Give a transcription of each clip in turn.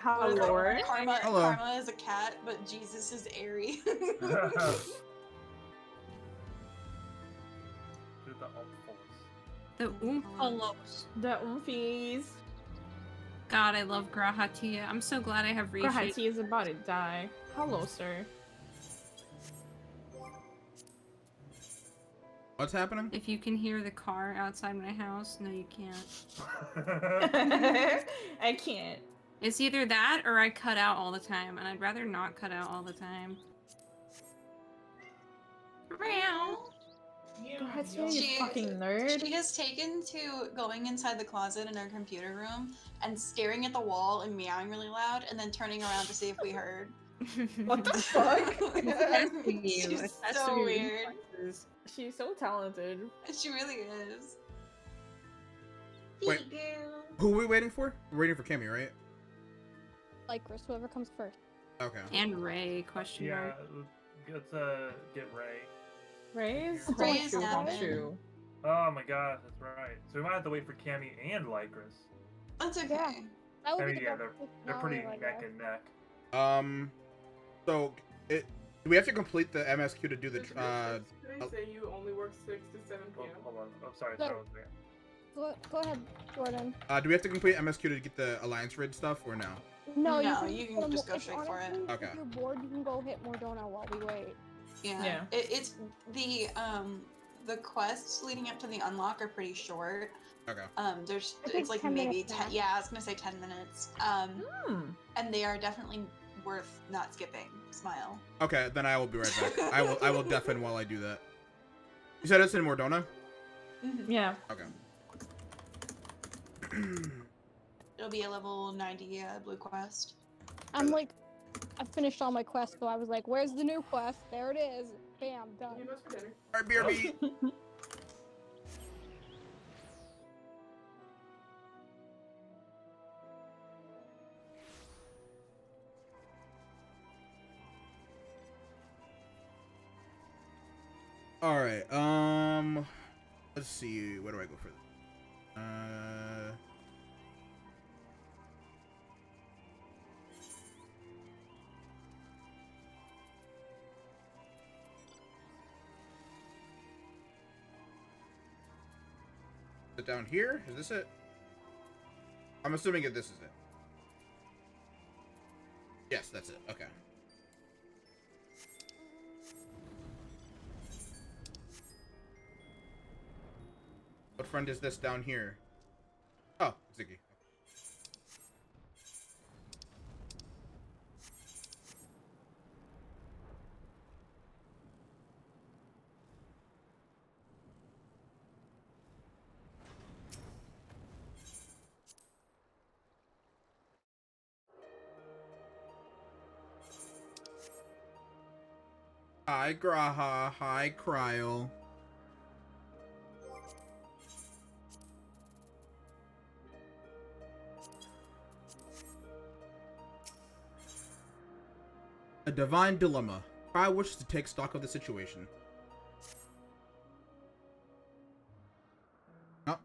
How What is it? Lord? Karma, Hello. Karma is a cat, but Jesus is airy. To the Alphonse. The Oompalos. The Oomfies. God, I love Grahatia. I'm so glad I have reshape. Grahati is about to die. Hello, sir. What's happening? If you can hear the car outside my house, no, you can't. I can't. It's either that or I cut out all the time, and I'd rather not cut out all the time. Meow. Grahati, you She- fucking nerd. She has taken to going inside the closet in her computer room and staring at the wall and meowing really loud, and then turning around to see if we heard. What the fuck? Testing you. She's It's testing so your weird. reflexes. She's so talented. She really is. Wait. Who are we waiting for? We're waiting for Cammy, right? Lycris, whoever comes first. Okay. And Ray, question Yeah, mark. let's get Ray. Ray's Ray is Honshu, Evan. Honshu. Oh my god, that's right. So we might have to wait for Cammy and Lycris. That's okay. Yeah. That would I be mean, the yeah, best they're pretty finale, I neck guess. and neck. So do we have to complete the MSQ to do the Did they say you only work 6 to 7 Oh, p.m.? hold on. Oh, sorry. No. Sorry. one second. Go ahead, Jordan. do we have to complete MSQ to get the Alliance Rid stuff or no? No, No, you you can can just go if straight for it. honestly, Okay. If you're bored, you can go hit Mordona while we wait. Yeah. Yeah. It's the quests leading up to the unlock are pretty short. Okay. There's I think it's like 10 maybe minutes 10. max. Yeah, I was gonna say 10 minutes. And they are definitely worth not skipping. Smile. Okay, then I will be right back. I will deafen while I do that. You said it's in Mordona? Mhm. Yeah. Okay. It'll be a level 90 blue quest. I'm like, I finished all my quests, so I was like, where's the new quest? There it is. Bam, done. You must for dinner. Alright, BRB. Alright, let's see, where do I go for this? Is it down here? Is this it? I'm assuming that this is it. Yes, that's it. Okay. What friend is this down here? Oh, Ziggy. Hi, Graha. Hi, Cryo. A divine dilemma. Cryo wishes to take stock of the situation. Alright,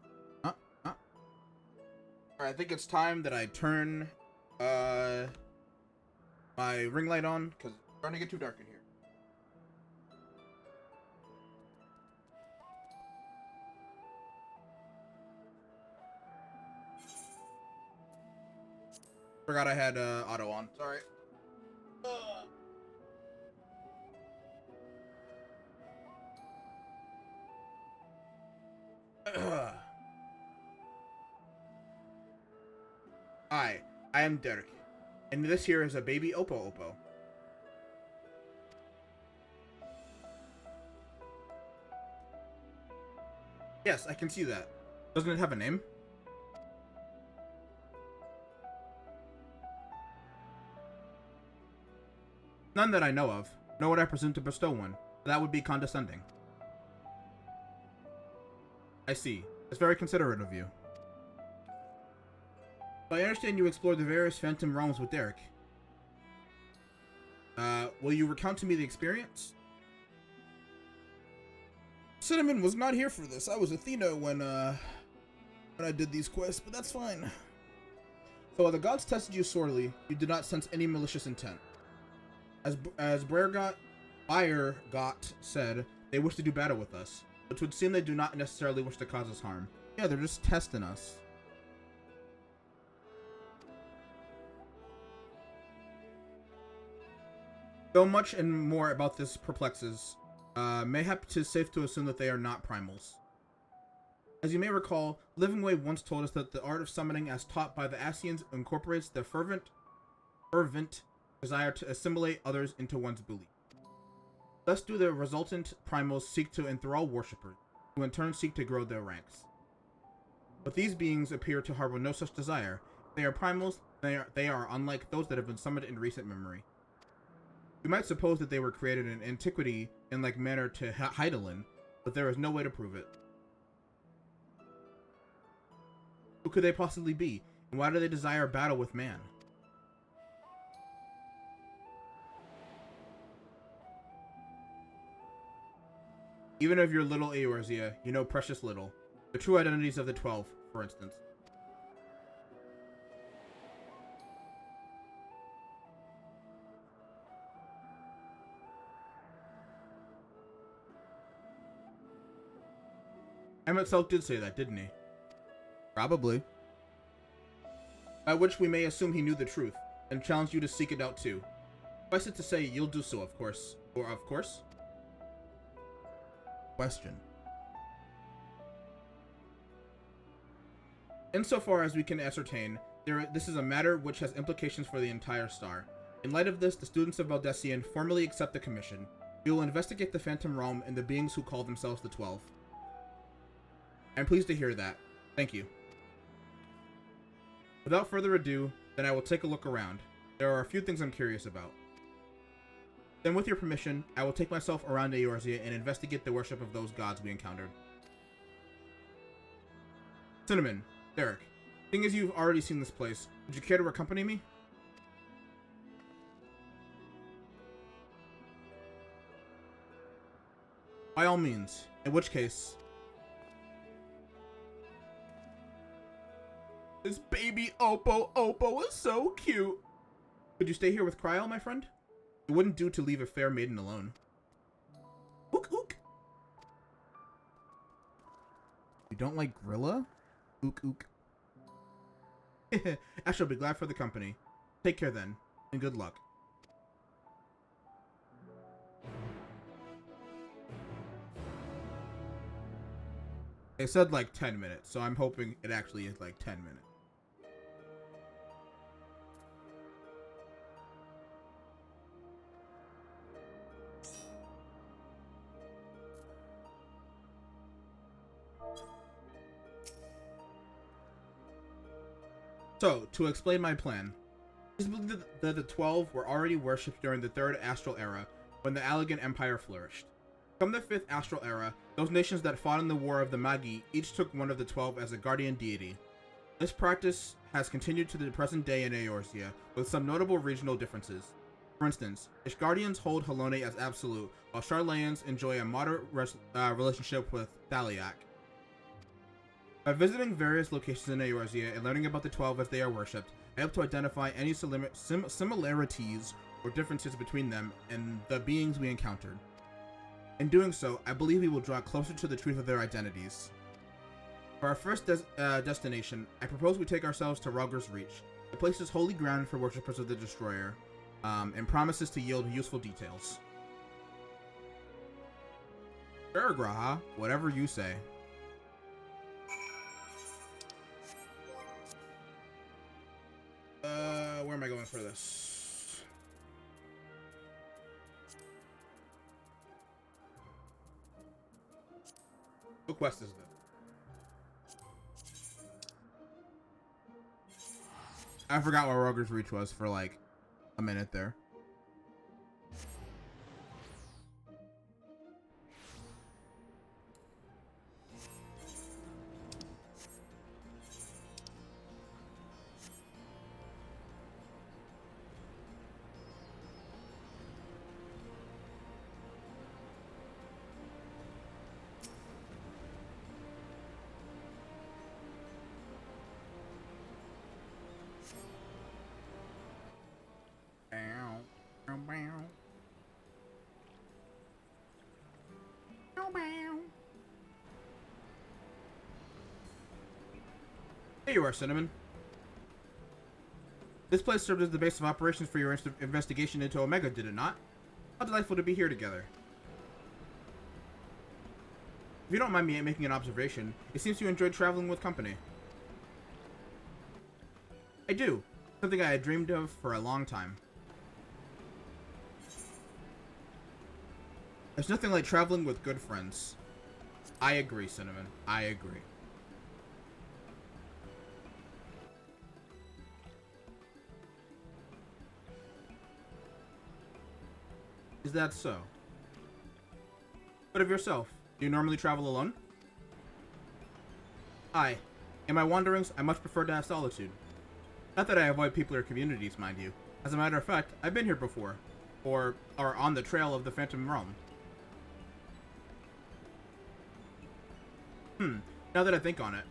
I think it's time that I turn my ring light on, because it's starting to get too dark in here. Forgot I had auto on. Sorry. Hi, I am Derek, and this here is a baby Oppo Oppo. Yes, I can see that. Doesn't it have a name? None that I know of, nor would I presume to bestow one. That would be condescending. I see. It's very considerate of you. But I understand you explored the various Phantom realms with Derek. Will you recount to me the experience? Cinnamon was not here for this. I was Athena when I did these quests, but that's fine. So while the gods tested you sorely, you did not sense any malicious intent. As Bayer Got said, they wish to do battle with us, but it would seem they do not necessarily wish to cause us harm. Yeah, they're just testing us. Though much and more about this perplexes, mayhap 'tis safe to assume that they are not primals. As you may recall, Livingway once told us that the art of summoning as taught by the Asians incorporates the fervent desire to assimilate others into one's belief. Thus do the resultant primals seek to enthrall worshippers, who in turn seek to grow their ranks. But these beings appear to harbor no such desire. If they are primals, they are unlike those that have been summoned in recent memory. We might suppose that they were created in antiquity in like manner to Hydaelyn, but there is no way to prove it. Who could they possibly be, and why do they desire battle with man? Even if you're little Eorzea, you know precious little. The true identities of the 12, for instance. Emmett Selk did say that, didn't he? Probably. By which we may assume he knew the truth, and challenged you to seek it out too. Suffice it to say, you'll do so, of course. Or, of course? Question. Insofar as we can ascertain, this is a matter which has implications for the entire star. In light of this, the students of Baldesion formally accept the commission. We will investigate the Phantom Realm and the beings who call themselves the 12. I'm pleased to hear that. Thank you. Without further ado, then I will take a look around. There are a few things I'm curious about. Then with your permission, I will take myself around Eorzea and investigate the worship of those gods we encountered. Cinnamon, Derek, seeing as you've already seen this place, would you care to accompany me? By all means, in which case... This baby Oppo is so cute. Could you stay here with Kryl, my friend? It wouldn't do to leave a fair maiden alone. Ook ook. You don't like Grilla? Ook ook. I shall be glad for the company. Take care then, and good luck. It said like 10 minutes, so I'm hoping it actually is like 10 minutes. So, to explain my plan, the 12 were already worshipped during the 3rd Astral Era, when the Allagan Empire flourished. From the 5th Astral Era, those nations that fought in the War of the Magi each took one of the 12 as a guardian deity. This practice has continued to the present day in Eorzea, with some notable regional differences. For instance, Ishgardians hold Halone as absolute, while Sharlayans enjoy a moderate relationship with Thaliak. By visiting various locations in Eorzea and learning about the 12 as they are worshipped, I hope to identify any similarities or differences between them and the beings we encountered. In doing so, I believe we will draw closer to the truth of their identities. For our first destination, I propose we take ourselves to Rogger's Reach. The place is holy ground for worshippers of the Destroyer, and promises to yield useful details. Sure, Graha, whatever you say. Where am I going for this? What quest is this? I forgot where Rogger's Reach was for like a minute there. There you are, Cinnamon. This place served as the base of operations for your investigation into Omega, did it not? How delightful to be here together. If you don't mind me making an observation, it seems you enjoyed traveling with company. I do. Something I had dreamed of for a long time. There's nothing like traveling with good friends. I agree, Cinnamon. I agree. Is that so? What of yourself? Do you normally travel alone? Aye. In my wanderings, I much prefer to have solitude. Not that I avoid people or communities, mind you. As a matter of fact, I've been here before. Or are on the trail of the Phantom Realm. Now that I think on it.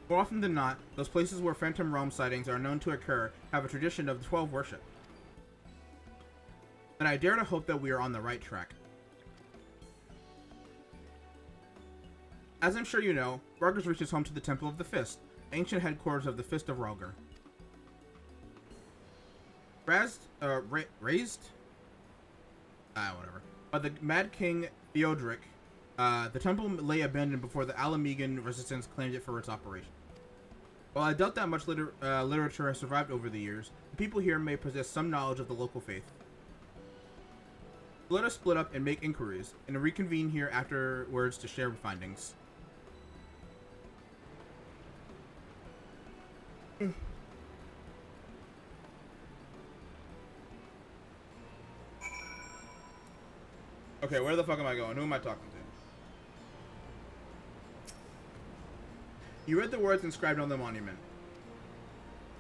More often than not, those places where Phantom Realm sightings are known to occur have a tradition of 12 worship. And I dare to hope that we are on the right track. As I'm sure you know, Ralgers reaches home to the Temple of the Fist, ancient headquarters of the Fist of Ralgar. Raised? Whatever. By the Mad King Theodoric, the temple lay abandoned before the Alamegan resistance claimed it for its operation. While I doubt that much literature has survived over the years, the people here may possess some knowledge of the local faith. Let us split up and make inquiries, and reconvene here afterwards to share findings. Okay, where the fuck am I going? Who am I talking to? You read the words inscribed on the monument.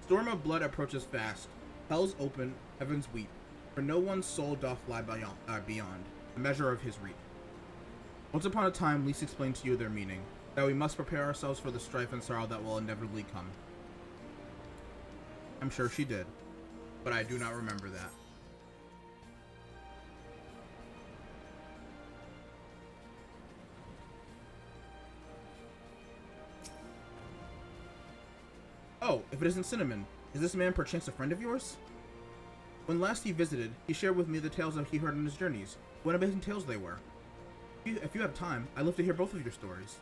Storm of blood approaches fast. Hell's open, heavens weep. For no one's soul doth lie beyond the measure of his reach. Once upon a time, Lise explained to you their meaning, that we must prepare ourselves for the strife and sorrow that will inevitably come. I'm sure she did, but I do not remember that. Oh, if it isn't Cinnamon, is this man perchance a friend of yours? When last he visited, he shared with me the tales that he heard on his journeys. What amazing tales they were. If you have time, I'd love to hear both of your stories.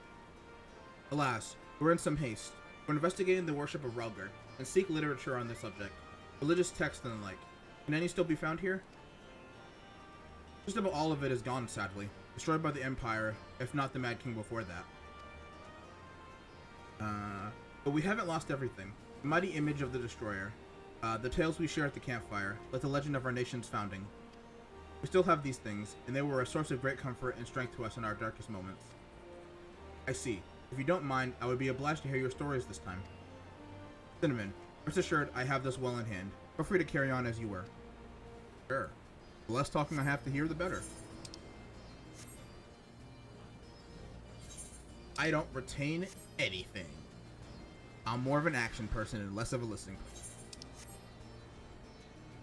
Alas, we're in some haste. We're investigating the worship of Ralgar, and seek literature on the subject. Religious texts and the like. Can any still be found here? Just about all of it is gone, sadly. Destroyed by the Empire, if not the Mad King before that. But we haven't lost everything. The mighty image of the Destroyer. The tales we share at the campfire, like the legend of our nation's founding. We still have these things, and they were a source of great comfort and strength to us in our darkest moments. I see. If you don't mind, I would be obliged to hear your stories this time. Cinnamon, rest assured I have this well in hand. Feel free to carry on as you were. Sure. The less talking I have to hear, the better. I don't retain anything. I'm more of an action person and less of a listening person.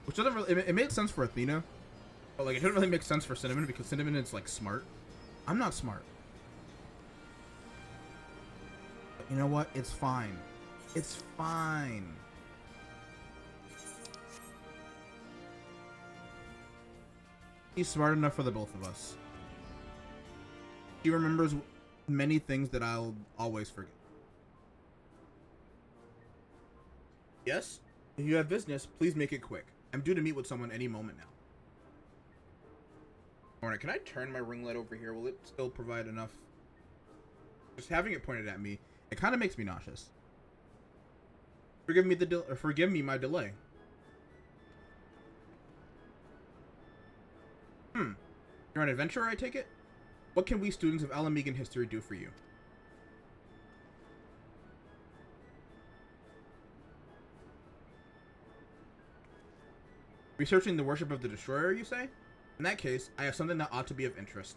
Which doesn't really... It made sense for Athena. But, like, it didn't really make sense for Cinnamon because Cinnamon is, like, smart. I'm not smart. But you know what? It's fine. It's fine. He's smart enough for the both of us. He remembers many things that I'll always forget. Yes? If you have business, please make it quick. I'm due to meet with someone any moment now. Alright, can I turn my ring light over here? Will it still provide enough? Just having it pointed at me, it kind of makes me nauseous. Forgive me my delay. You're an adventurer, I take it? What can we students of Alamegan history do for you? Researching the worship of the Destroyer, you say? In that case, I have something that ought to be of interest.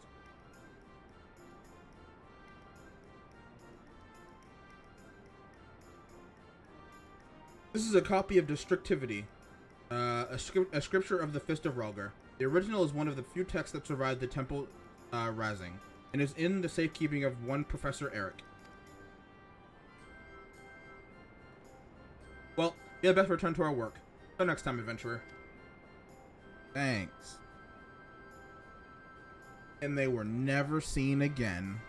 This is a copy of Destructivity, a a scripture of the Fist of Rhalgr. The original is one of the few texts that survived the Temple razing, and is in the safekeeping of one Professor Eric. Well, we had best return to our work. Till next time, adventurer. Thanks. And they were never seen again.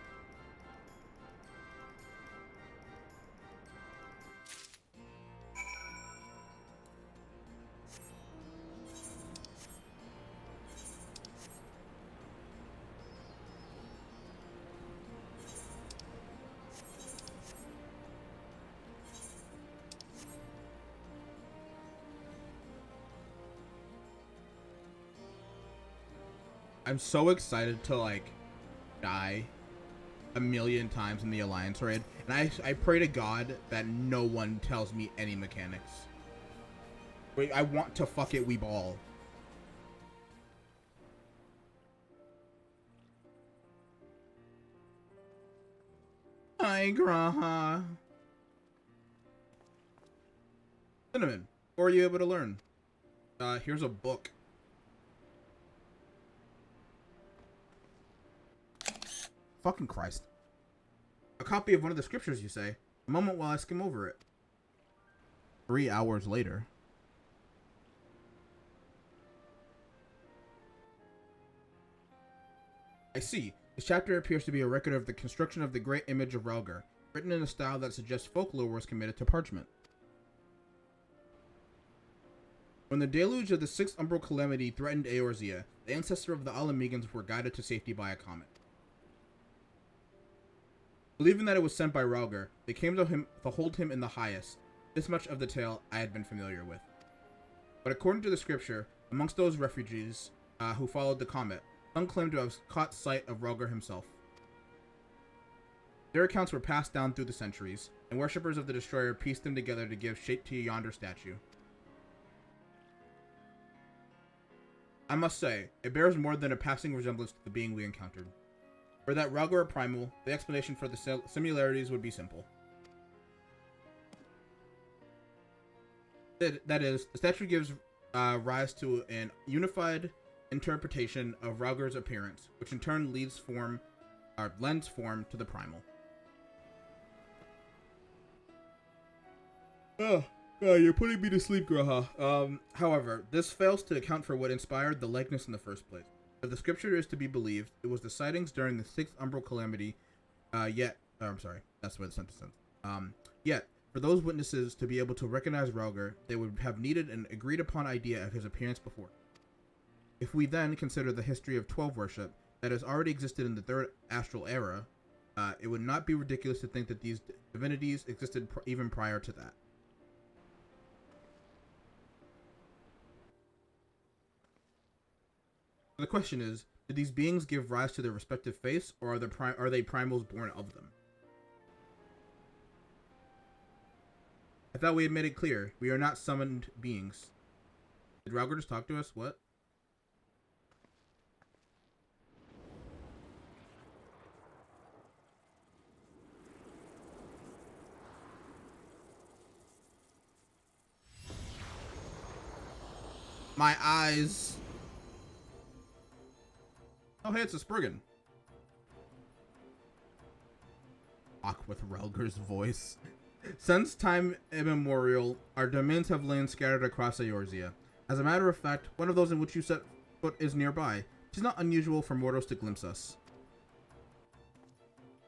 I'm so excited to, like, die a million times in the Alliance raid. And I pray to God that no one tells me any mechanics. Wait, I want to fuck it, we ball. Hi, Graha. Cinnamon, what were you able to learn? Here's a book. Fucking Christ. A copy of one of the scriptures, you say? A moment while I skim over it. 3 hours later. I see. This chapter appears to be a record of the construction of the great image of Rhalgr, written in a style that suggests folklore was committed to parchment. When the deluge of the Sixth Umbral Calamity threatened Eorzea, the ancestor of the Ala Mhiggins were guided to safety by a comet. Believing that it was sent by Rhalgr, they came to him to hold him in the highest. This much of the tale I had been familiar with. But according to the scripture, amongst those refugees who followed the comet, some claimed to have caught sight of Rhalgr himself. Their accounts were passed down through the centuries, and worshippers of the Destroyer pieced them together to give shape to yonder statue. I must say, it bears more than a passing resemblance to the being we encountered. Were that Rhalgr a primal, the explanation for the similarities would be simple. That is, the statue gives rise to an unified interpretation of Rhalgr's appearance, which in turn lends form to the primal. You're putting me to sleep, Graha. However, this fails to account for what inspired the likeness in the first place. If the scripture is to be believed, it was the sightings during the Sixth Umbral Calamity, that's where the sentence ends. Yet, for those witnesses to be able to recognize Rhalgr, they would have needed an agreed-upon idea of his appearance before. If we then consider the history of 12 worship that has already existed in the Third Astral Era, it would not be ridiculous to think that these divinities existed even prior to that. The question is, did these beings give rise to their respective faiths, or are they primals born of them? I thought we had made it clear. We are not summoned beings. Did Rhalgr just talk to us? What? My eyes. Oh, hey, it's a Spriggan. Talk with Rhalgr's voice. Since time immemorial, our domains have lain scattered across Eorzea. As a matter of fact, one of those in which you set foot is nearby. It is not unusual for mortals to glimpse us.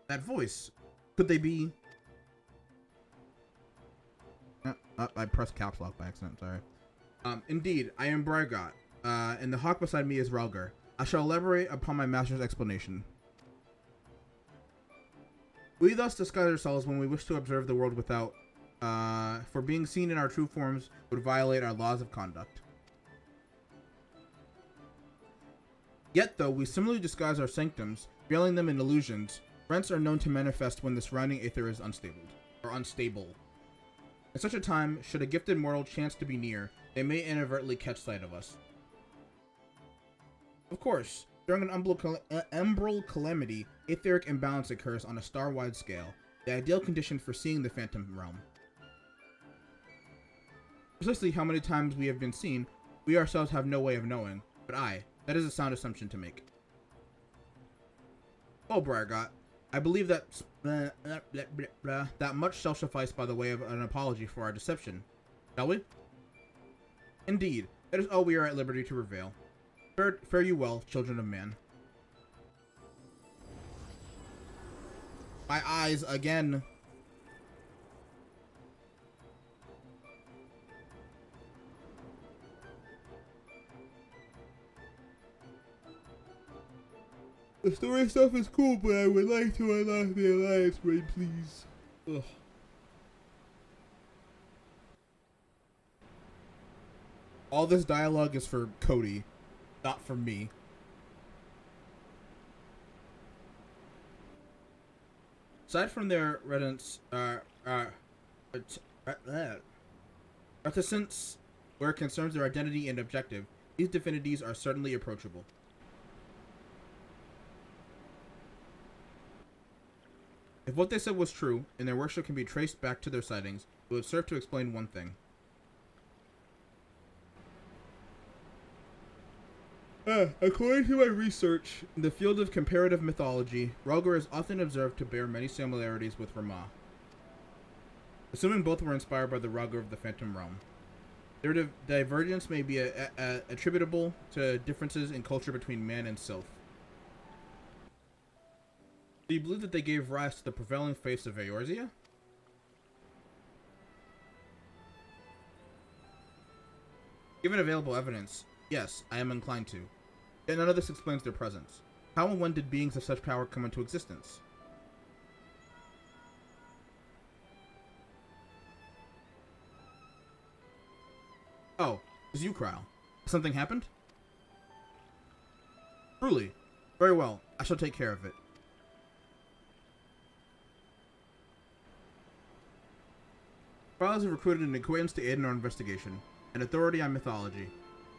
That voice. Could they be... I pressed caps lock by accident, sorry. Indeed, I am Brargot, and the hawk beside me is Rhalgr. I shall elaborate upon my master's explanation. We thus disguise ourselves when we wish to observe the world without, for being seen in our true forms would violate our laws of conduct. Yet, though we similarly disguise our sanctums, veiling them in illusions, rents are known to manifest when the surrounding aether is unstable. At such a time, should a gifted mortal chance to be near, they may inadvertently catch sight of us. Of course, during an umbral calamity, aetheric imbalance occurs on a star-wide scale, the ideal condition for seeing the Phantom Realm. Precisely how many times we have been seen, we ourselves have no way of knowing, but that is a sound assumption to make. Well, Briargot, I believe that that much shall suffice by the way of an apology for our deception. Shall we? Indeed, that is all we are at liberty to reveal. Fare you well, children of man. My eyes again. The story stuff is cool, but I would like to unlock the alliance raid, please. Ugh. All this dialogue is for Cody, not for me. Aside from their reticence where it concerns their identity and objective, these divinities are certainly approachable. If what they said was true, and their worship can be traced back to their sightings, it would serve to explain one thing. According to my research, in the field of comparative mythology, Rhalgr is often observed to bear many similarities with Ramah. Assuming both were inspired by the Rhalgr of the Phantom Realm. Their divergence may be attributable to differences in culture between man and sylph. Do you believe that they gave rise to the prevailing faiths of Eorzea? Given available evidence, yes, I am inclined to. Yet none of this explains their presence. How and when did beings of such power come into existence? Oh, it's you, Krile. Something happened? Truly. Very well, I shall take care of it. Krile has recruited an acquaintance to aid in our investigation, an authority on mythology.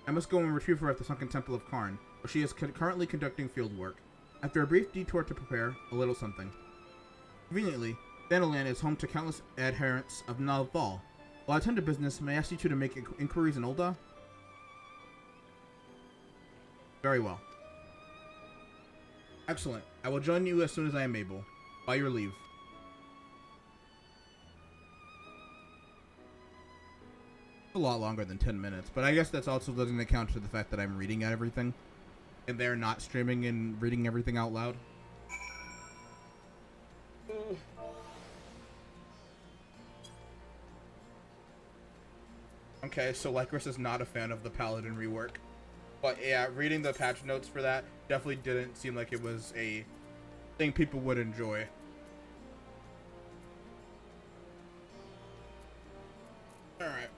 I must go and retrieve her at the Sunken Temple of Karn, where she is currently conducting field work. After a brief detour to prepare a little something. Conveniently, Thanalan is home to countless adherents of Nalthal. While I attend to business, may I ask you two to make inquiries in Ul'dah? Very well. Excellent. I will join you as soon as I am able. By your leave. A lot longer than 10 minutes, but I guess that's also doesn't account for the fact that I'm reading everything, and they're not streaming and reading everything out loud. Okay, so Lycris is not a fan of the Paladin rework, but yeah, reading the patch notes for that definitely didn't seem like it was a thing people would enjoy. Alright.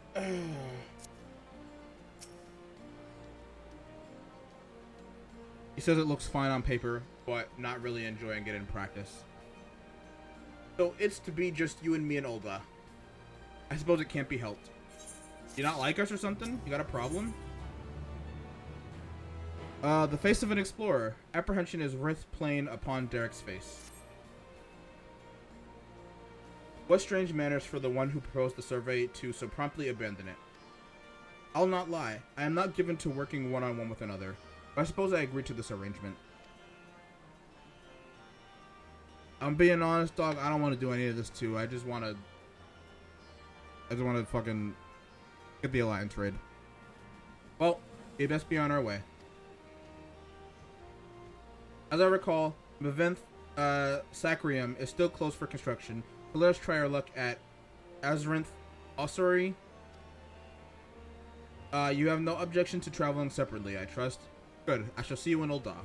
He says it looks fine on paper, but not really enjoying it in practice. So it's to be just you and me and Ul'dah. I suppose it can't be helped. You not like us or something? You got a problem? The face of an explorer. Apprehension is writ plain upon Derek's face. What strange manners for the one who proposed the survey to so promptly abandon it. I'll not lie, I am not given to working one-on-one with another, but I suppose I agreed to this arrangement. I'm being honest, dog, I don't want to do any of this too, I just want to fucking get the alliance raid. Well, we best be on our way. As I recall, Maventh Sacrium is still closed for construction. So let us try our luck at Azrinth Ossuary. You have no objection to traveling separately, I trust. Good. I shall see you in Ul'dah.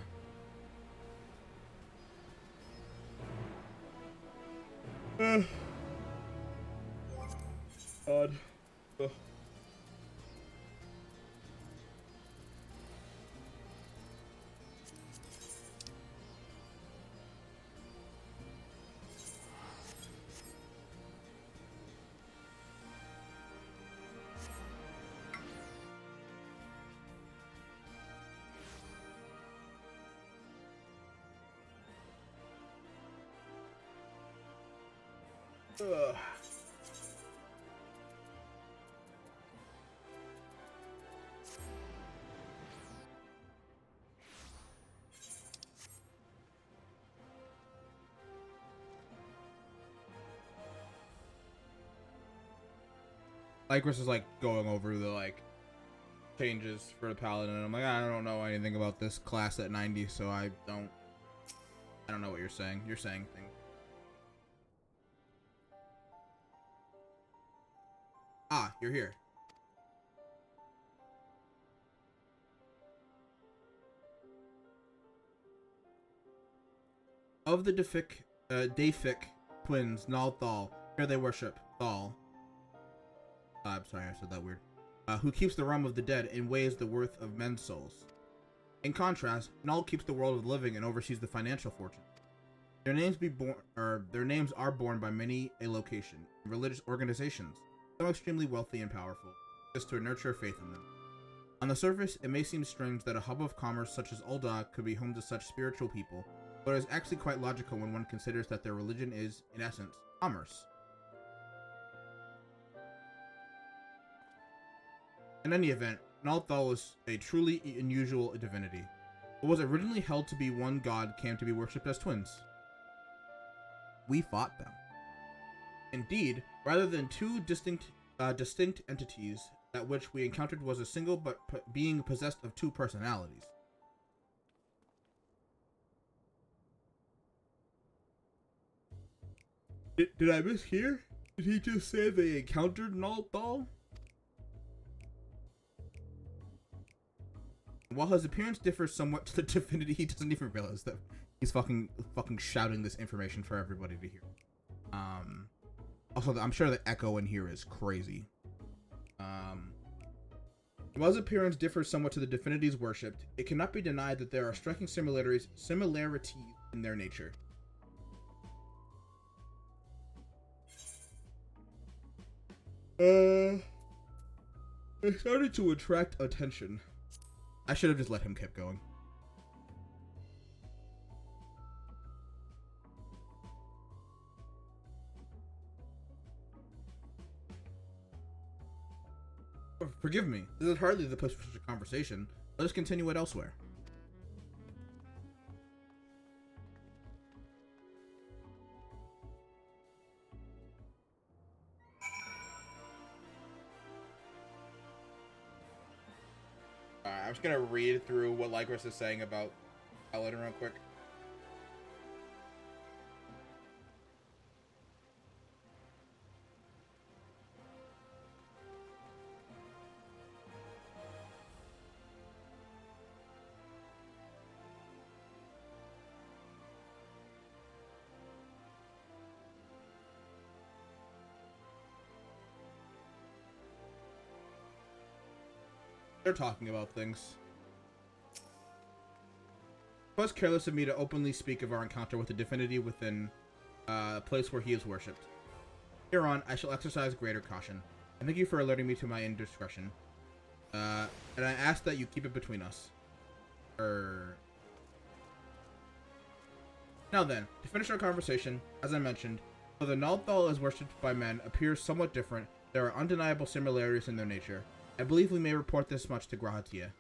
Odd. Ugh. Ugh. Lycris is like going over the like changes for the paladin, and I'm like, I don't know anything about this class at 90, so I don't know what you're saying. You're saying things. Ah, you're here. Of the Dayfic twins, Nalthal, here they worship Thal. I'm sorry, I said that weird. Who keeps the realm of the dead and weighs the worth of men's souls. In contrast, Null keeps the world of the living and oversees the financial fortune. Their names are borne by many a location, religious organizations, some extremely wealthy and powerful, just to nurture faith in them. On the surface, it may seem strange that a hub of commerce such as Ul'dah could be home to such spiritual people, but it is actually quite logical when one considers that their religion is, in essence, commerce. In any event, Nalthal was a truly unusual divinity. What was originally held to be one god came to be worshipped as twins. We fought them. Indeed, rather than two distinct entities, that which we encountered was a single but being possessed of two personalities. Did I mishear? Did he just say they encountered Nalthal? While his appearance differs somewhat to the divinity, he doesn't even realize that he's fucking shouting this information for everybody to hear. Also, I'm sure the echo in here is crazy. While his appearance differs somewhat to the divinities worshipped, it cannot be denied that there are striking similarities in their nature. It started to attract attention. I should have just let him keep going. Forgive me. This is hardly the place for such a conversation. Let us continue it elsewhere. I'm just gonna read through what Lycris is saying about Paladin real quick. They're talking about things. It was careless of me to openly speak of our encounter with the divinity within a place where he is worshipped. Hereon, I shall exercise greater caution. I thank you for alerting me to my indiscretion. And I ask that you keep it between us. Now then, to finish our conversation, as I mentioned, though the Nalthal is worshipped by men appears somewhat different, there are undeniable similarities in their nature. I believe we may report this much to Grahatia.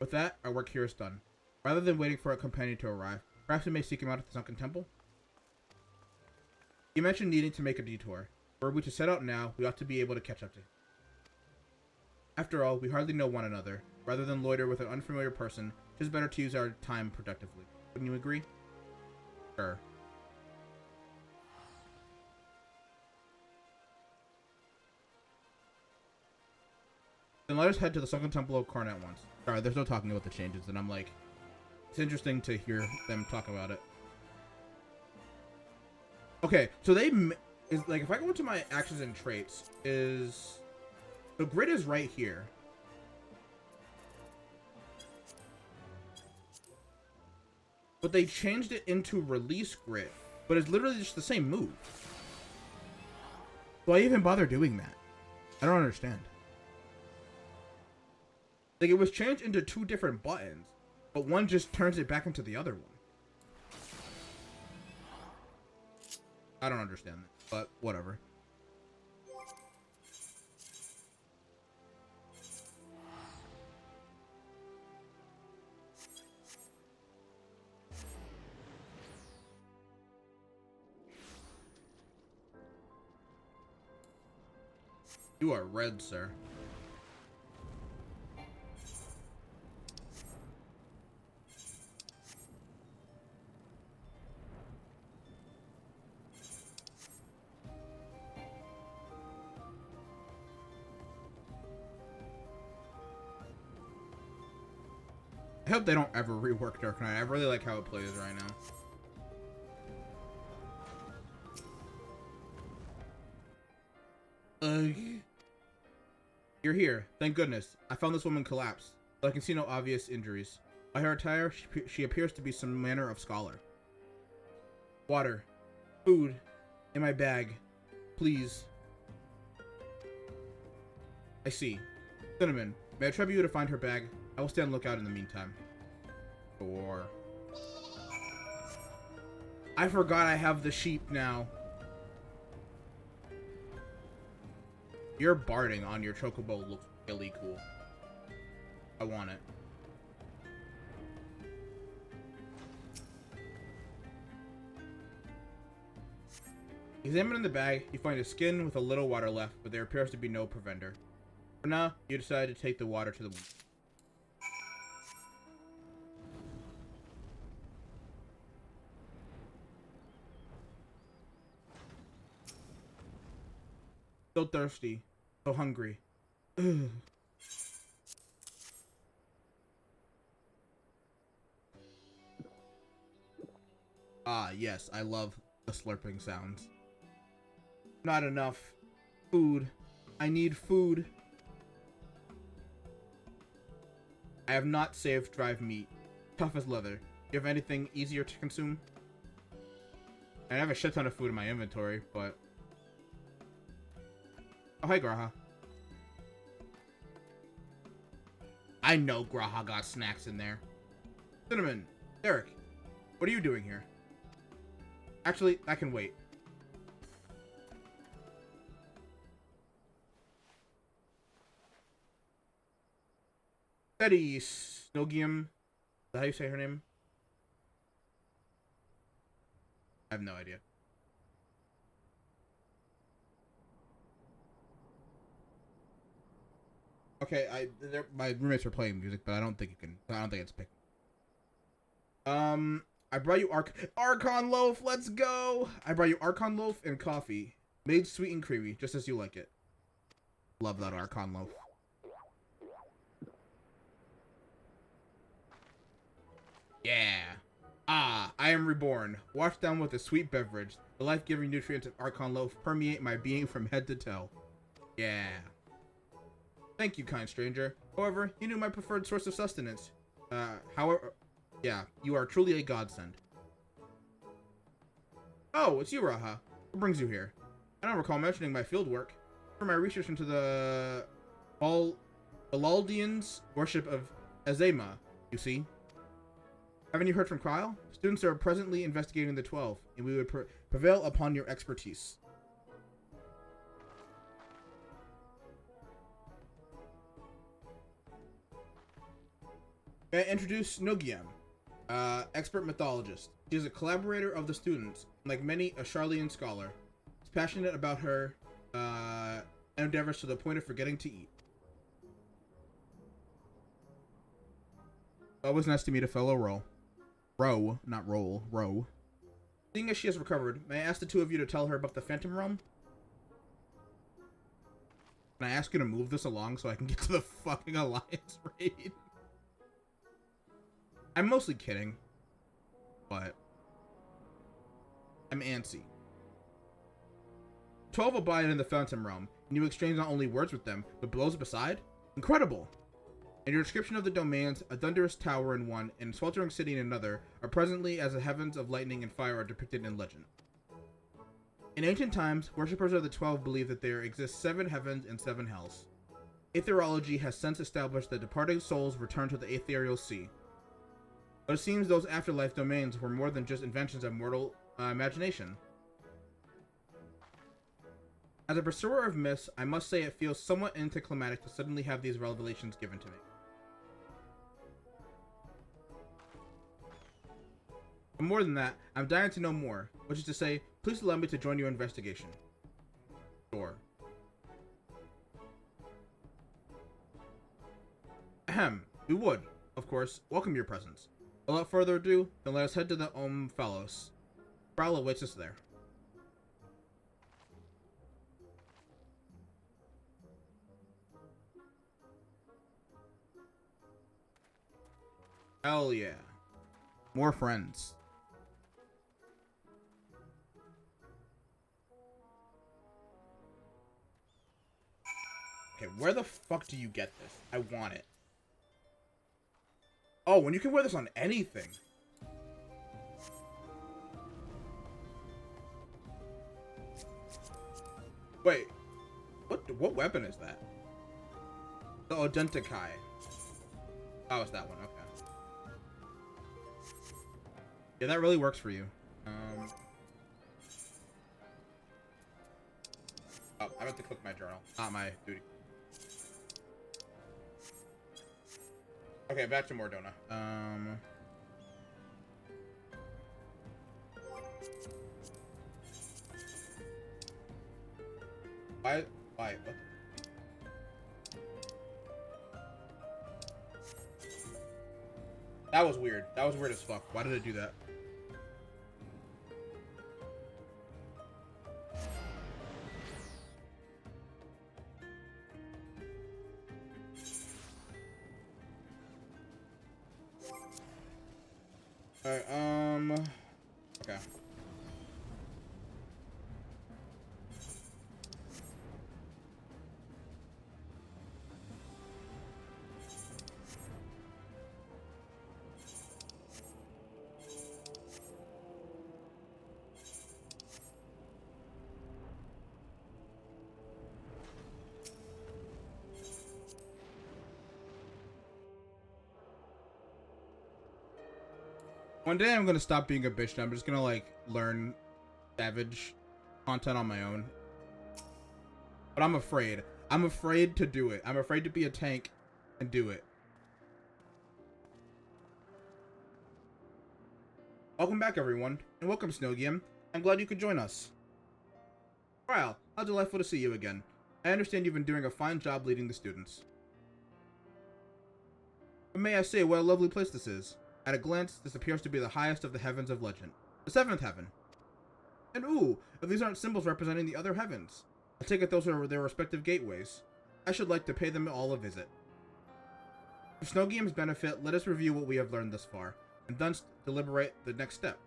With that, our work here is done. Rather than waiting for a companion to arrive, perhaps we may seek him out at the Sunken Temple? You mentioned needing to make a detour. Were we to set out now, we ought to be able to catch up to him. After all, we hardly know one another. Rather than loiter with an unfamiliar person, it is better to use our time productively. Wouldn't you agree? Sure. Then let us head to the Sunken Temple of Karn at once. Sorry, there's no talking about the changes, and I'm like, it's interesting to hear them talk about it. Okay, so is like, if I go into my actions and traits, the grid is right here. But they changed it into release grid, but it's literally just the same move. Why even bother doing that? I don't understand. Like, it was changed into two different buttons, but one just turns it back into the other one. I don't understand that, but whatever. You are red, sir. I hope they don't ever rework Dark Knight. I really like how it plays right now. You're here. Thank goodness. I found this woman collapsed, but I can see no obvious injuries. By her attire, she appears to be some manner of scholar. Water. Food. In my bag. Please. I see. Cinnamon, may I trouble you to find her bag? I will stand lookout in the meantime. Or... I forgot I have the sheep now. Your barding on your chocobo looks really cool. I want it. Examining the bag, you find a skin with a little water left, but there appears to be no provender. For now, you decide to take the water to the wound. So thirsty. So hungry. Ugh. Ah, yes, I love the slurping sounds. Not enough. Food. I need food. I have not saved dried meat. Tough as leather. You have anything easier to consume? I have a shit ton of food in my inventory, but... Oh, hey, Graha. I know Graha got snacks in there. Cinnamon, Derek, what are you doing here? Actually, that can wait. Betty Snogium. Is that how you say her name? I have no idea. Okay, my roommates are playing music, but I don't think it's picking. I brought you Archon loaf. Let's go. I brought you Archon loaf and coffee, made sweet and creamy, just as you like it. Love that Archon loaf. Yeah. Ah, I am reborn. Washed down with a sweet beverage. The life-giving nutrients of Archon loaf permeate my being from head to toe. Yeah. Thank you, kind stranger. However, you knew my preferred source of sustenance. Yeah, you are truly a godsend. Oh, it's you, Raha. What brings you here? I don't recall mentioning my field work. For my research into the Balaldians' worship of Azema, you see. Haven't you heard from Krile? Students are presently investigating the 12, and we would prevail upon your expertise. May I introduce Nogiam, expert mythologist. She is a collaborator of the students, and like many, a Charlian scholar. She's passionate about her endeavors to the point of forgetting to eat. Always nice to meet a fellow Row, not roll, Row. Seeing as she has recovered, may I ask the two of you to tell her about the Phantom Realm? Can I ask you to move this along so I can get to the fucking Alliance raid? I'm mostly kidding, but I'm antsy. 12 abide in the Phantom Realm, and you exchange not only words with them, but blows beside? Incredible! In your description of the domains, a thunderous tower in one and a sweltering city in another are presently as the heavens of lightning and fire are depicted in legend. In ancient times, worshippers of the 12 believed that there exist 7 heavens and 7 hells. Aetherology has since established that departed souls return to the ethereal sea. But it seems those afterlife domains were more than just inventions of mortal imagination. As a pursuer of myths, I must say it feels somewhat anticlimactic to suddenly have these revelations given to me. But more than that, I'm dying to know more, which is to say, please allow me to join your investigation. Sure. Ahem. We would, of course, welcome your presence. Without further ado, then let us head to the Fellows. Prowl awaits us there. Hell yeah. More friends. Okay, where the fuck do you get this? I want it. Oh, and you can wear this on anything. Wait. What weapon is that? The Odentikai. Oh, it's that one. Okay. Yeah, that really works for you. Oh, I have to click my journal, not my duty. Okay, back to Mordona. Why? What? That was weird. That was weird as fuck. Why did it do that? Alright, okay. One day I'm gonna stop being a bitch and I'm just gonna like learn Savage content on my own. But I'm afraid. I'm afraid to do it. I'm afraid to be a tank and do it. Welcome back everyone, and welcome Snowgium. I'm glad you could join us. Wow, how delightful to see you again. I understand you've been doing a fine job leading the students. But may I say what a lovely place this is. At a glance, this appears to be the highest of the heavens of legend. The seventh heaven. And ooh, if these aren't symbols representing the other heavens. I take it those are their respective gateways. I should like to pay them all a visit. For Snowgium's benefit, let us review what we have learned thus far, and thus deliberate the next step.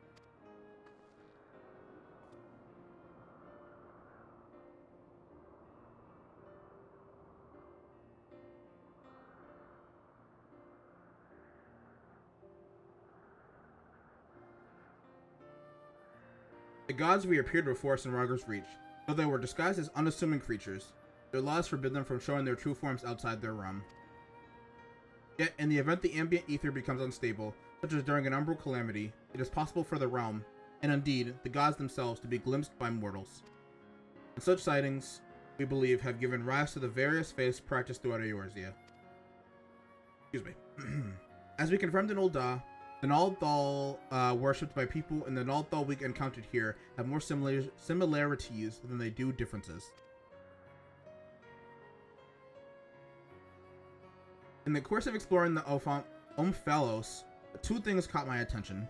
The gods reappeared before us in Rogger's Reach, though they were disguised as unassuming creatures. Their laws forbid them from showing their true forms outside their realm. Yet, in the event the ambient ether becomes unstable, such as during an umbral calamity, it is possible for the realm, and indeed, the gods themselves, to be glimpsed by mortals. And such sightings, we believe, have given rise to the various faiths practiced throughout Eorzea. Excuse me. As we confirmed in Ul'dah, the Nal'thal worshipped by people in the Nal'thal we encountered here have more similarities than they do differences. In the course of exploring the Fellows, two things caught my attention.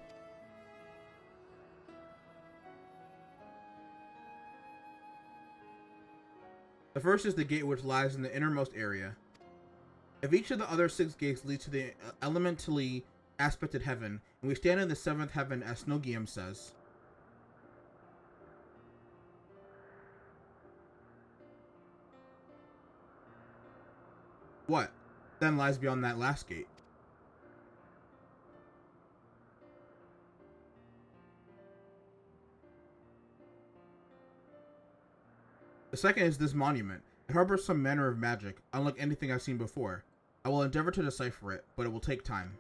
The first is the gate which lies in the innermost area. If each of the other 6 gates leads to the elementally aspected heaven, and we stand in the 7th heaven as Snowgium says, what then lies beyond that last gate? The second is this monument. It harbors some manner of magic, unlike anything I've seen before. I will endeavor to decipher it, but it will take time.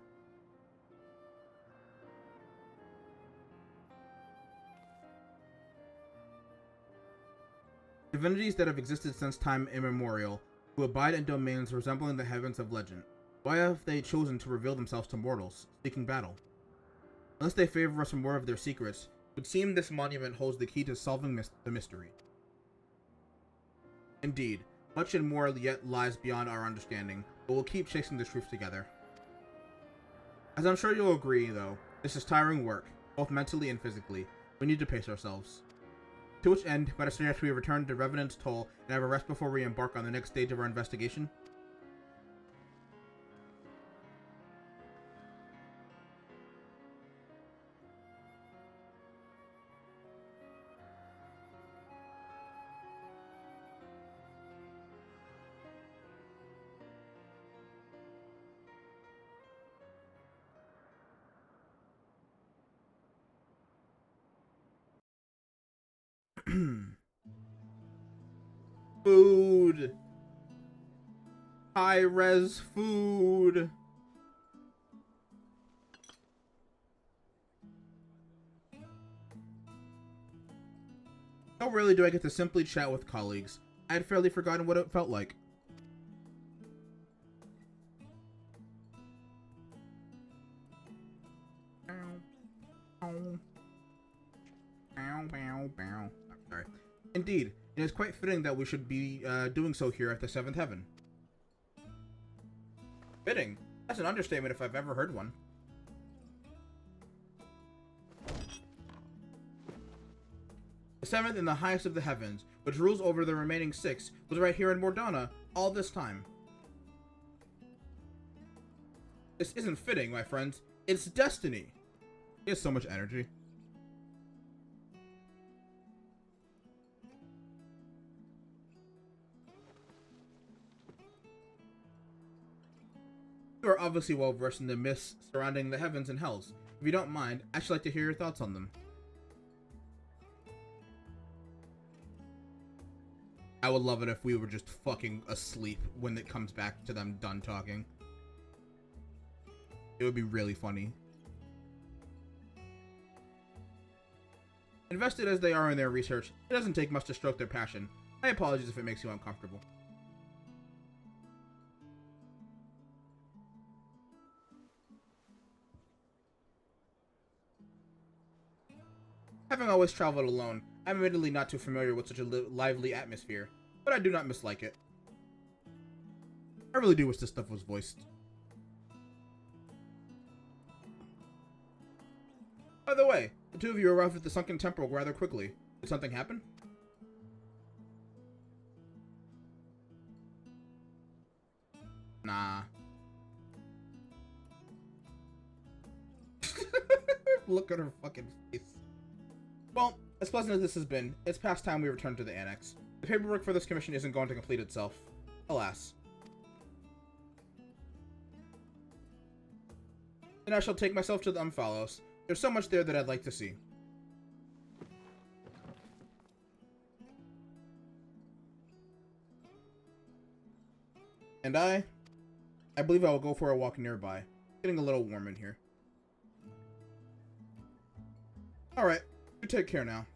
Divinities that have existed since time immemorial, who abide in domains resembling the heavens of legend. Why have they chosen to reveal themselves to mortals, seeking battle? Unless they favor us with more of their secrets, it would seem this monument holds the key to solving the mystery. Indeed, much and more yet lies beyond our understanding, but we'll keep chasing the truth together. As I'm sure you'll agree, though, this is tiring work, both mentally and physically. We need to pace ourselves. To which end, might I suggest we return to Revenant's Toll and have a rest before we embark on the next stage of our investigation? Food. High res food. How rarely do I get to simply chat with colleagues? I had fairly forgotten what it felt like. I'm sorry. Indeed, it is quite fitting that we should be doing so here at the Seventh Heaven. Fitting? That's an understatement if I've ever heard one. The seventh and the highest of the heavens, which rules over the remaining six, was right here in Mordana all this time. This isn't fitting, my friends. It's destiny. He has so much energy. You are obviously well versed in the myths surrounding the heavens and hells. If you don't mind, I'd actually like to hear your thoughts on them. I would love it if we were just fucking asleep when it comes back to them done talking. It would be really funny. Invested as they are in their research, it doesn't take much to stroke their passion. My apologies if it makes you uncomfortable. Having always traveled alone, I'm admittedly not too familiar with such a lively atmosphere, but I do not mislike it. I really do wish this stuff was voiced. By the way, the two of you arrived at the Sunken Temple rather quickly. Did something happen? Nah. Look at her fucking face. Well, as pleasant as this has been, it's past time we return to the Annex. The paperwork for this commission isn't going to complete itself. Alas. Then I shall take myself to the Umphalos. There's so much there that I'd like to see. And I believe I will go for a walk nearby. Getting a little warm in here. Alright, you take care now.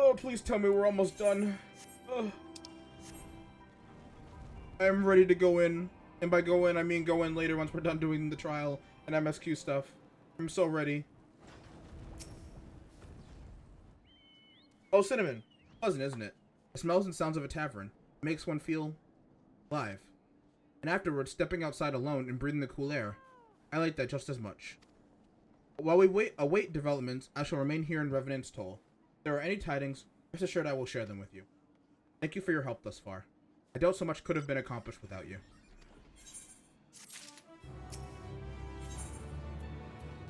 Oh, please tell me we're almost done. Ugh. I am ready to go in. And by go in, I mean go in later once we're done doing the trial and MSQ stuff. I'm so ready. Oh, cinnamon. Pleasant, isn't it? The smells and sounds of a tavern. It makes one feel alive. And afterwards, stepping outside alone and breathing the cool air. I like that just as much. While we await developments, I shall remain here in Revenant's Toll. If there are any tidings, rest assured I will share them with you. Thank you for your help thus far. I doubt so much could have been accomplished without you.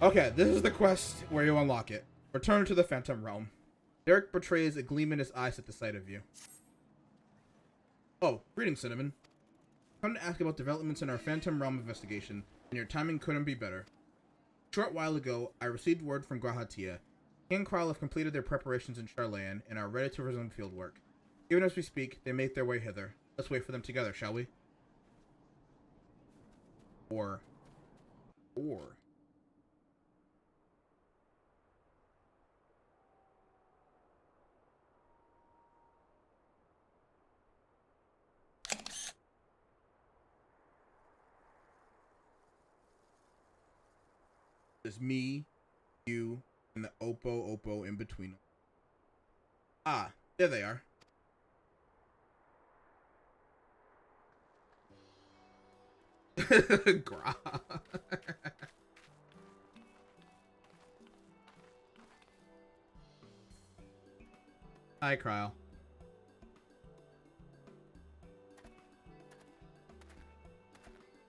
Okay, this is the quest where you unlock it. Return to the Phantom Realm. Derek betrays a gleam in his eyes at the sight of you. Oh, greetings, Cinnamon. Come to ask about developments in our Phantom Realm investigation, and your timing couldn't be better. A short while ago, I received word from Grahatia. He and Kral have completed their preparations in Charlayan and are ready to resume field work. Even as we speak, they make their way hither. Let's wait for them together, shall we? Or 4. There's me, you, and the Oppo in between them. Ah, there they are. Gra. Hi, Kryle.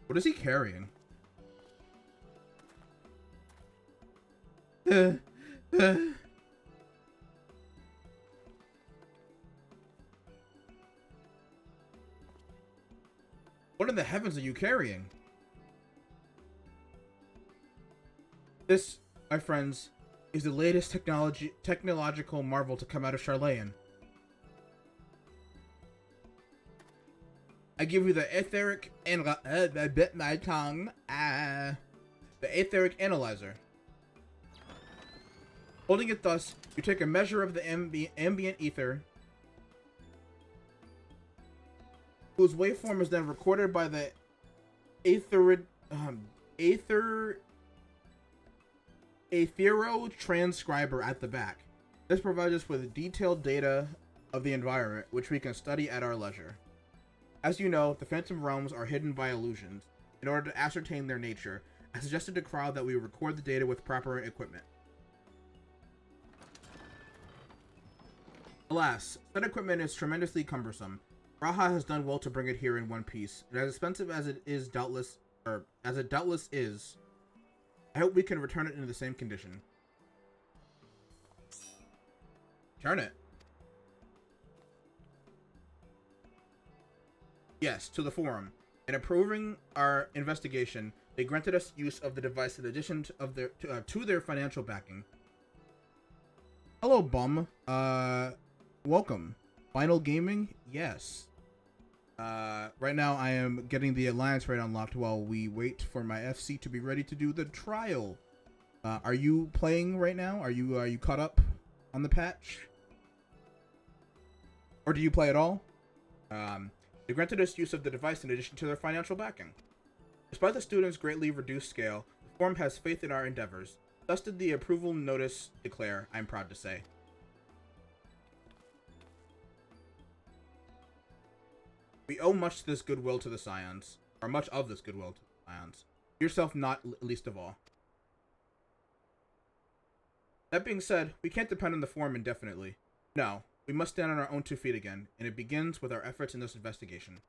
What is he carrying? What in the heavens are you carrying? This, my friends, is the latest technological marvel to come out of Charlayan. I give you the etheric bit my tongue. The etheric analyzer. Holding it thus, you take a measure of the ambient ether, whose waveform is then recorded by the aetherotranscriber at the back. This provides us with detailed data of the environment, which we can study at our leisure. As you know, the Phantom Realms are hidden by illusions. In order to ascertain their nature, I suggested to Kryle that we record the data with proper equipment. Alas, said equipment is tremendously cumbersome. Raha has done well to bring it here in one piece, and as expensive as it doubtless is, I hope we can return it in the same condition. Turn it. Yes, to the forum. In approving our investigation, they granted us use of the device in addition to their financial backing. Hello, bum. Welcome. Final Gaming? Yes. Right now I am getting the alliance rate unlocked while we wait for my FC to be ready to do the trial. Are you playing right now? Are you caught up on the patch? Or do you play at all? They granted us use of the device in addition to their financial backing. Despite the students' greatly reduced scale, the forum has faith in our endeavors. Thus did the approval notice declare, I'm proud to say. We owe much to this goodwill to the Scions, or much of this goodwill to the Scions. Yourself not least of all. That being said, we can't depend on the forum indefinitely. No, we must stand on our own 2 feet again, and it begins with our efforts in this investigation.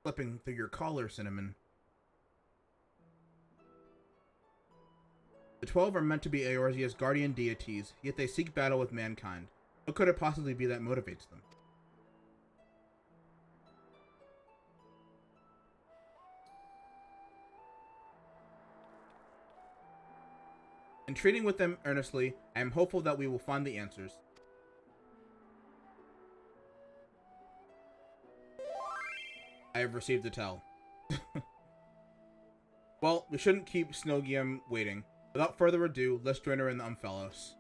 Flipping through your collar, Cinnamon. The 12 are meant to be Eorzea's guardian deities, yet they seek battle with mankind. What could it possibly be that motivates them? In treating with them earnestly, I am hopeful that we will find the answers. I have received a tell. Well, we shouldn't keep Snowgium waiting. Without further ado, let's join her in the Umphalos.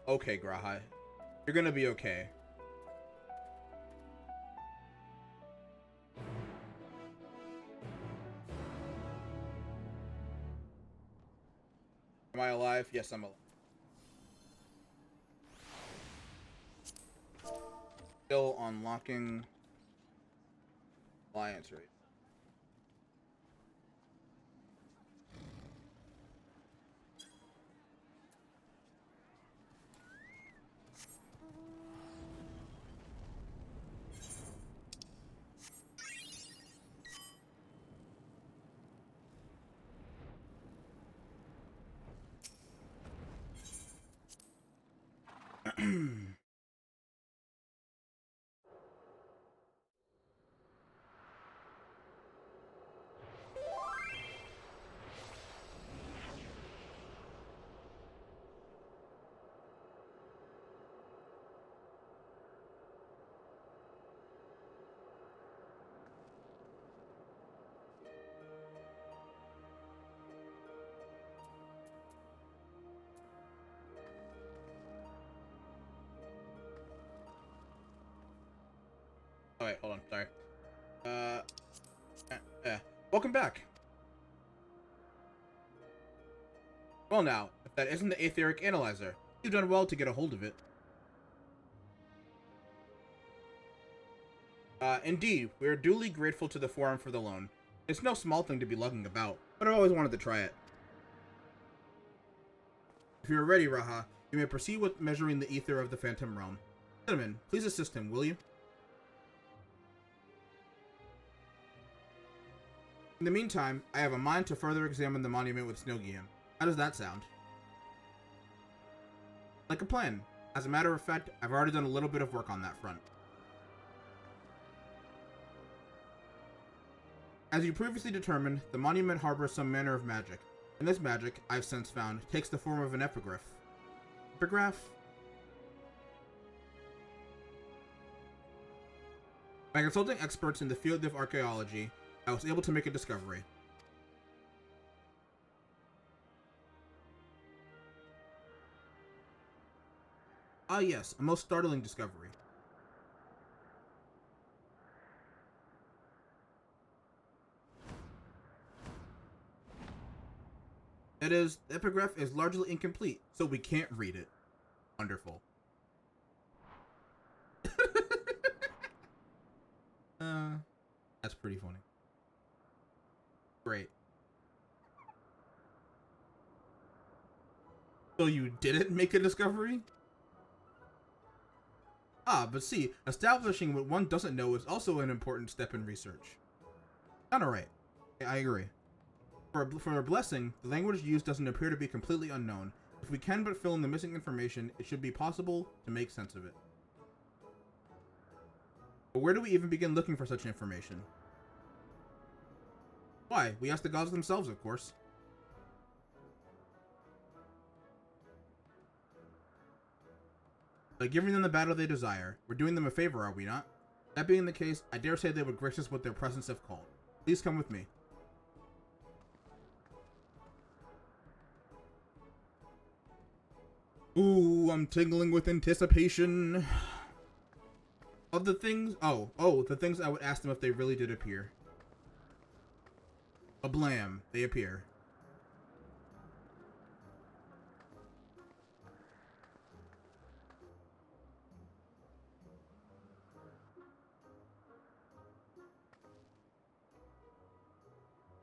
Okay, Grahai. You're gonna be okay. Am I alive? Yes, I'm alive. Still unlocking alliance rate. on, sorry. Welcome back. Well now, if that isn't the Aetheric Analyzer, you've done well to get a hold of it. Indeed, we are duly grateful to the Forum for the loan. It's no small thing to be lugging about, but I always wanted to try it. If you are ready, Raha, you may proceed with measuring the ether of the Phantom Realm. Cinnamon, please assist him, will you? In the meantime, I have a mind to further examine the monument with Snilgium. How does that sound? Like a plan. As a matter of fact, I've already done a little bit of work on that front. As you previously determined, the monument harbors some manner of magic, and this magic, I've since found, takes the form of an epigraph. Epigraph? By consulting experts in the field of archaeology, I was able to make a discovery. Ah yes, a most startling discovery. That is, the epigraph is largely incomplete, so we can't read it. Wonderful. That's pretty funny. Great. So you didn't make a discovery? Ah, but see, establishing what one doesn't know is also an important step in research. Kinda right. I agree. For a blessing, the language used doesn't appear to be completely unknown. If we can but fill in the missing information, it should be possible to make sense of it. But where do we even begin looking for such information? Why? We ask the gods themselves, of course. By giving them the battle they desire, we're doing them a favor, are we not? That being the case, I dare say they would grace us with their presence if called. Please come with me. Ooh, I'm tingling with anticipation. Of the things, the things I would ask them if they really did appear. A blam, they appear.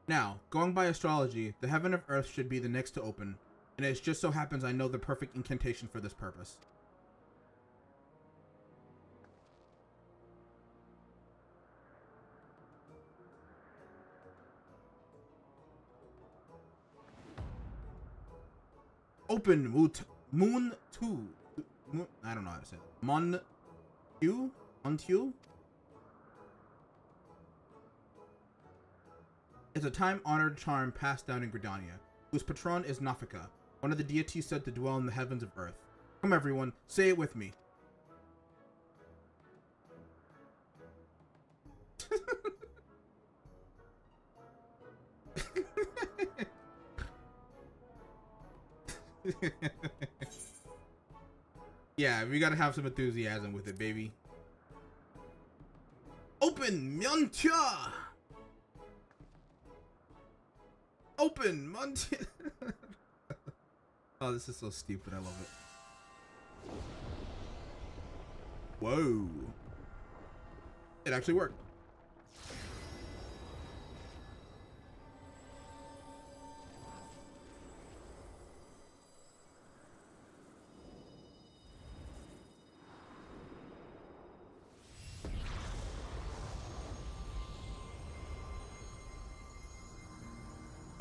Now, going by astrology, the heaven of earth should be the next to open, and it just so happens I know the perfect incantation for this purpose. Open moon 2. I don't know how to say it. Montu? It's a time-honored charm passed down in Gridania, whose patron is Nafika, one of the deities said to dwell in the heavens of earth. Come everyone, say it with me. Yeah, we gotta have some enthusiasm with it, baby. Open Myeontia! Open Myeontia! Oh, this is so stupid. I love it. Whoa. It actually worked.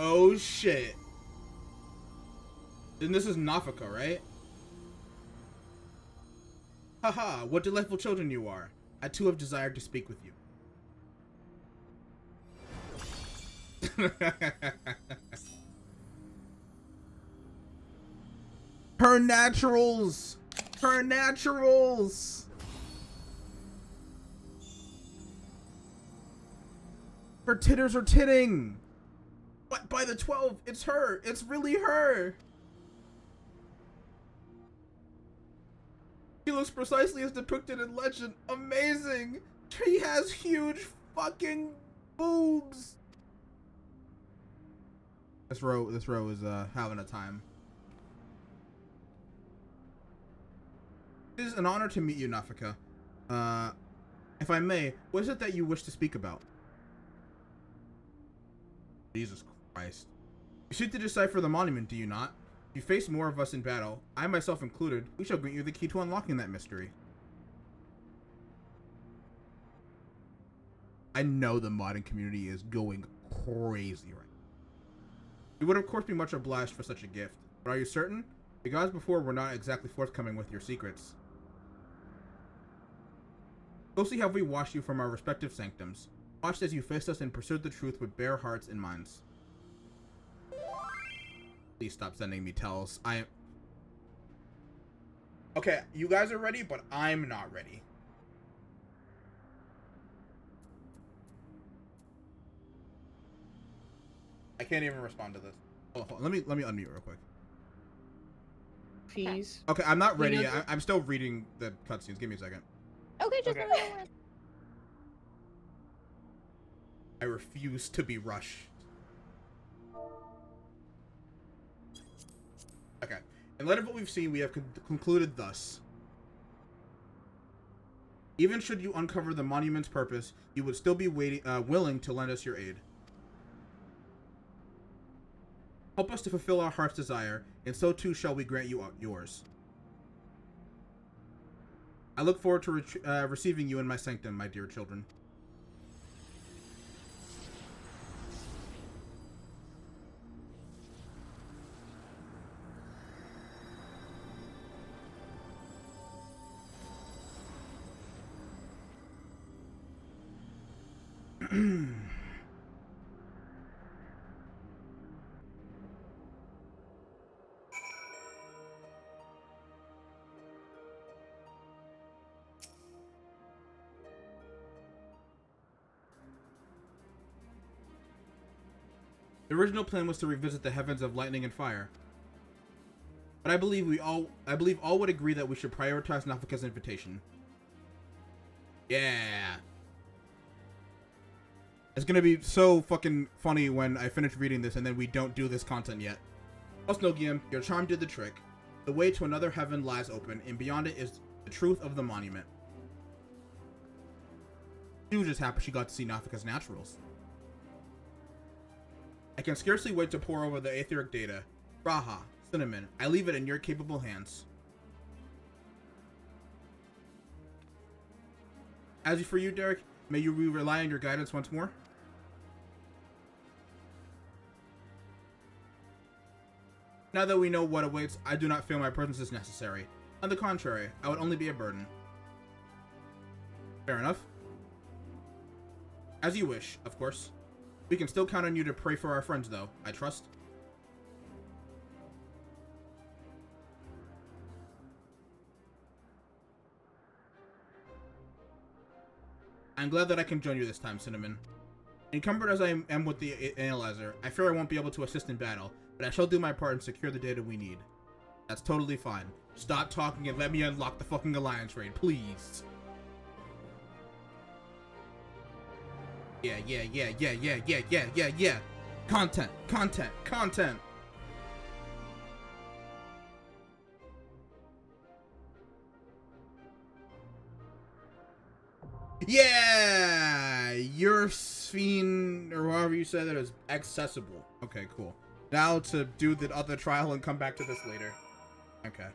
Oh shit. Then this is Nafika, right? Haha, what delightful children you are. I too have desired to speak with you. Her naturals! Her naturals! Her titters are titting! What? By the 12, it's her! It's really her! She looks precisely as depicted in legend. Amazing! Tree has huge fucking boobs. This row is having a time. It is an honor to meet you, Nafika. If I may, what is it that you wish to speak about? Jesus Christ. You seek to decipher the monument, do you not? If you face more of us in battle, I myself included, we shall grant you the key to unlocking that mystery. I know the modding community is going crazy right now. We would of course be much obliged for such a gift, but are you certain? The gods before were not exactly forthcoming with your secrets. Closely have we watched you from our respective sanctums, watched as you faced us and pursued the truth with bare hearts and minds. Please stop sending me tells. Okay, you guys are ready, but I'm not ready. I can't even respond to this. Hold on. Let me unmute real quick. Please. Okay, I'm not ready yet. I'm still reading the cutscenes. Give me a second. Okay, just Okay. let me know when. I refuse to be rushed. Okay. In light of what we've seen, we have concluded thus. Even should you uncover the monument's purpose, you would still be willing to lend us your aid. Help us to fulfill our heart's desire, and so too shall we grant you yours. I look forward to receiving you in my sanctum, my dear children. The original plan was to revisit the heavens of lightning and fire. But I believe all would agree that we should prioritize Nafika's invitation. Yeah. It's gonna be so fucking funny when I finish reading this and then we don't do this content yet. Osnogium, your charm did the trick. The way to another heaven lies open, and beyond it is the truth of the monument. She was just happy she got to see Nafika's naturals. I can scarcely wait to pour over the aetheric data. Raha, Cinnamon, I leave it in your capable hands. As for you, Derek, may you rely on your guidance once more? Now that we know what awaits, I do not feel my presence is necessary. On the contrary, I would only be a burden. Fair enough. As you wish, of course. We can still count on you to pray for our friends, though, I trust. I'm glad that I can join you this time, Cinnamon. Encumbered as I am with the analyzer, I fear I won't be able to assist in battle, but I shall do my part and secure the data we need. That's totally fine. Stop talking and let me unlock the fucking alliance raid, please. Yeah. Content. Yeah! Your Sphene, or however you say that, is accessible. Okay, cool. Now to do the other trial and come back to this later. Okay.